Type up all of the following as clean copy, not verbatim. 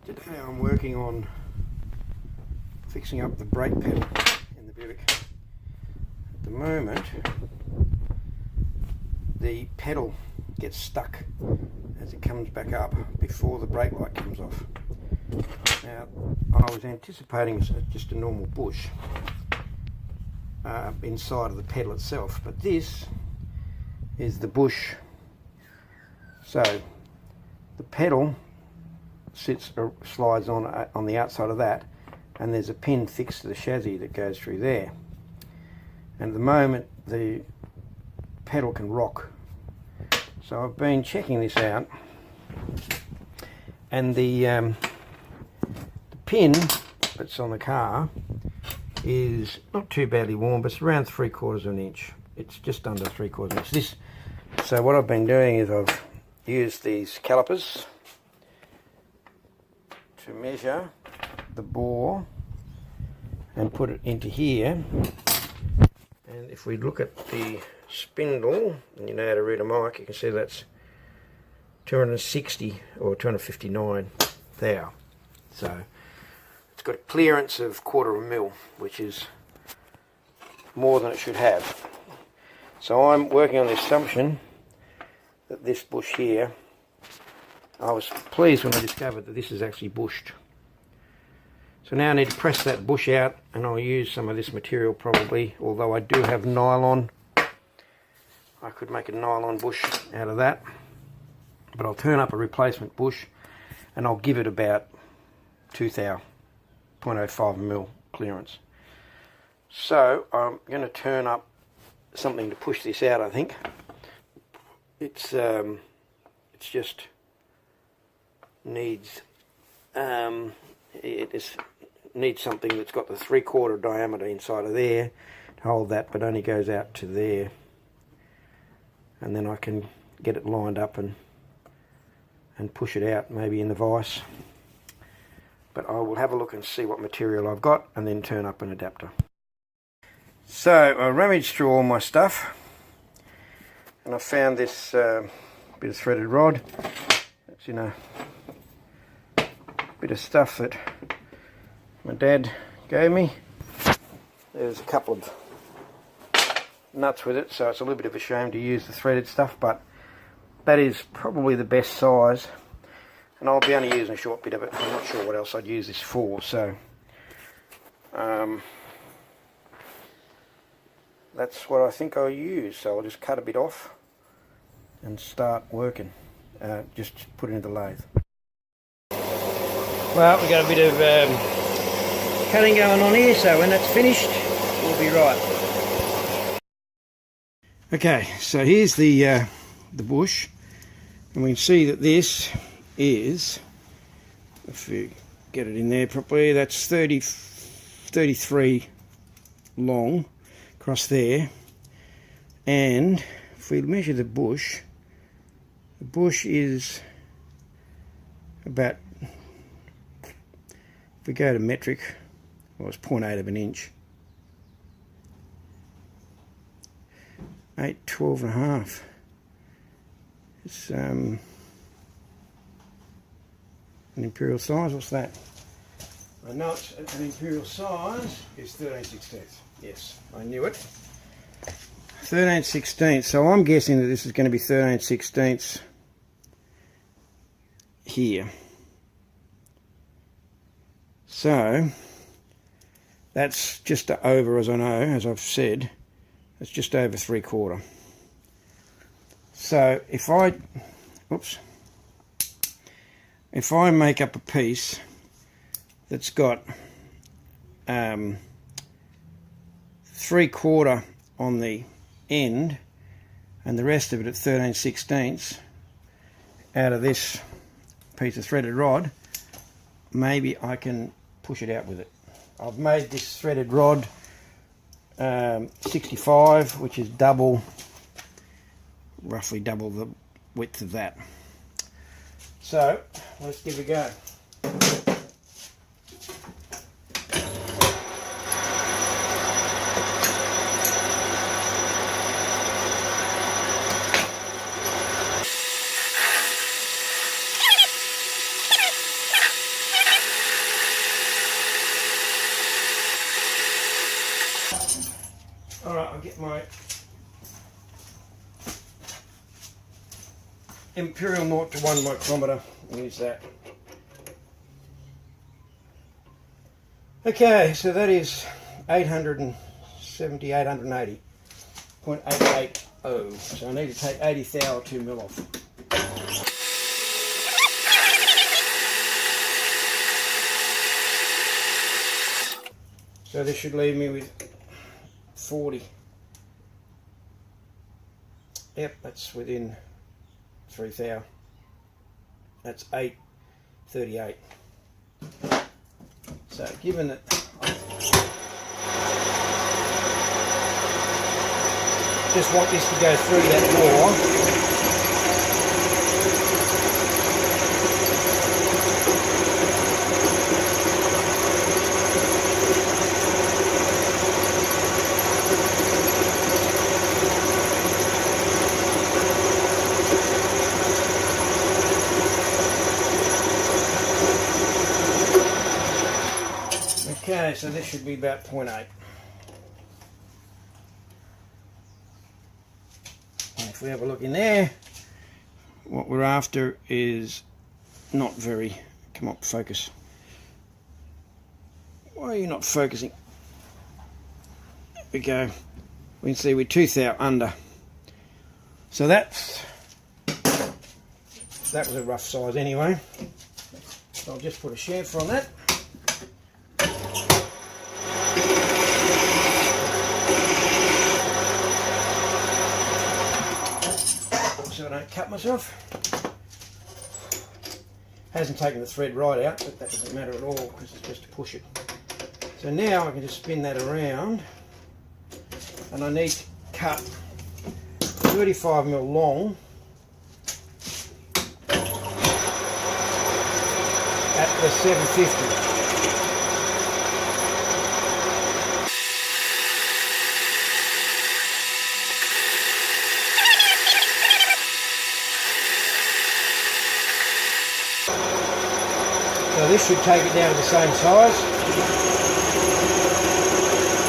Today I'm working on fixing up the brake pedal in the Buick. At the moment the pedal gets stuck as it comes back up before the brake light comes off. Now I was anticipating just a normal bush inside of the pedal itself, but this is the bush. So the pedal slides on the outside of that, and there's a pin fixed to the chassis that goes through there, and at the moment the pedal can rock. So I've been checking this out, and the pin that's on the car is not too badly worn, but it's around 3/4 of an inch. It's just under 3/4 inch. So what I've been doing is I've used these calipers to measure the bore and put it into here. And if we look at the spindle, and you know how to read a mic, you can see that's 260 or 259 thou. So it's got a clearance of 1/4 mil, which is more than it should have. So I'm working on the assumption that this bush here, I was pleased when I discovered that this is actually bushed. So now I need to press that bush out, and I'll use some of this material probably, although I do have nylon. I could make a nylon bush out of that, but I'll turn up a replacement bush and I'll give it about 2 thou, 0.05 mil clearance. So I'm going to turn up something to push this out. I think it's just needs needs something that's got the 3/4 diameter inside of there to hold that, but only goes out to there, and then I can get it lined up and push it out, maybe in the vise. But I will have a look and see what material I've got, and then turn up an adapter. So I rummaged through all my stuff, and I found this bit of threaded rod. It's in a bit of stuff that my dad gave me. There's a couple of nuts with it, so it's a little bit of a shame to use the threaded stuff, but that is probably the best size, and I'll be only using a short bit of it. I'm not sure what else I'd use this for, so that's what I think I'll use. So I'll just cut a bit off and start working. Just put it in the lathe. Well, we've got a bit of cutting going on here, so when that's finished, we'll be right. Okay, so here's the bush, and we can see that this is, if we get it in there properly, that's 33 long across there, and if we measure the bush is about, if we go to metric, well, it's 0.8 of an inch. 12.5. It's an imperial size. What's that? I know it's an imperial size is 13/16. Yes, I knew it. 13/16. So I'm guessing that this is going to be 13/16 here. So that's just over, as I know, as I've said, it's just over 3/4. So if I make up a piece that's got 3/4 on the end and the rest of it at 13/16 out of this piece of threaded rod, maybe I can push it out with it. I've made this threaded rod 65, which is roughly double the width of that. So let's give it a go. get my imperial 0 to 1 micrometer and use that. Okay, so that is 870, 880.880. So I need to take 80 thou or 2 mil off. So this should leave me with 40. Yep, that's within 3 thou. That's 838. So given that I just want this to go through that bore, okay, so this should be about 0.8. And if we have a look in there, what we're after is not very, come on, focus. Why are you not focusing? There we go. We can see we're 2 thou under. So that was a rough size anyway. So I'll just put a chamfer on that. So I don't cut myself. Hasn't taken the thread right out, but that doesn't matter at all because it's just to push it. So now I can just spin that around, and I need to cut 35 mil long at the 750. So this should take it down to the same size.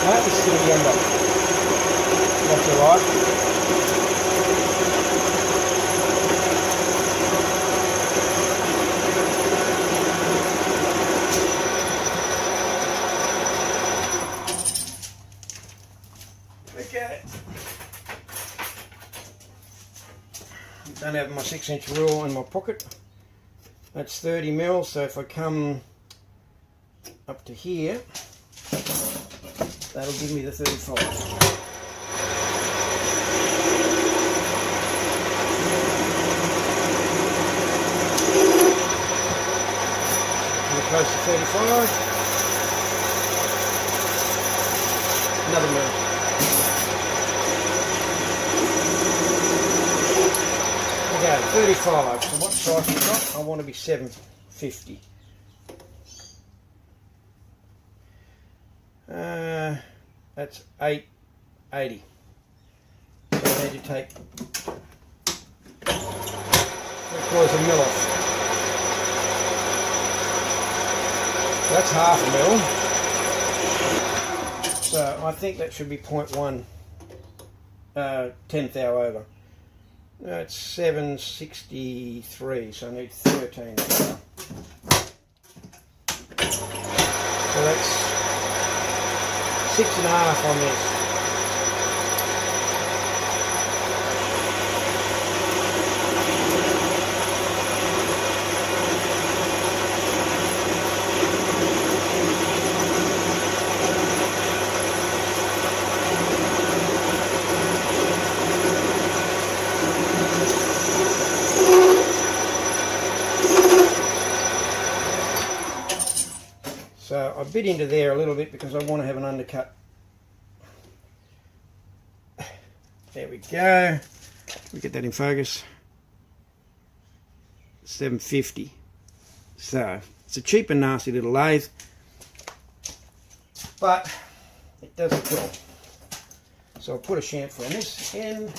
No, it's still younger. That's alright. Okay. Don't have my 6-inch rule in my pocket. That's 30 mil, so if I come up to here, that'll give me the 35. We're close to 35. Another mil. Okay, 35. So what size have we got? I want to be 750. That's 880. So I need to take 3/4 mil off. So that's half a mil. So I think that should be 0.1, 10 thou over. That's 763, so I need 13 thou. So that's 6.5 on this. So I bit into there a little bit because I want to have an undercut. There we go. We get that in focus. 750. So it's a cheap and nasty little lathe, but it does the job. So I'll put a chamfer on this end.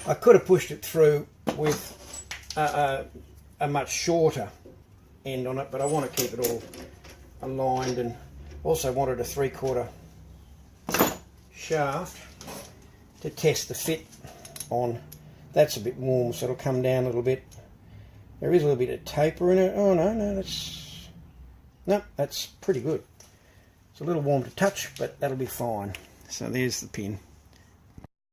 I could have pushed it through with a much shorter end on it, but I want to keep it all aligned, and also wanted a 3/4 shaft to test the fit on. That's a bit warm, so it'll come down a little bit. There is a little bit of taper in it. Oh no, that's pretty good. It's a little warm to touch, but that'll be fine. So there's the pin.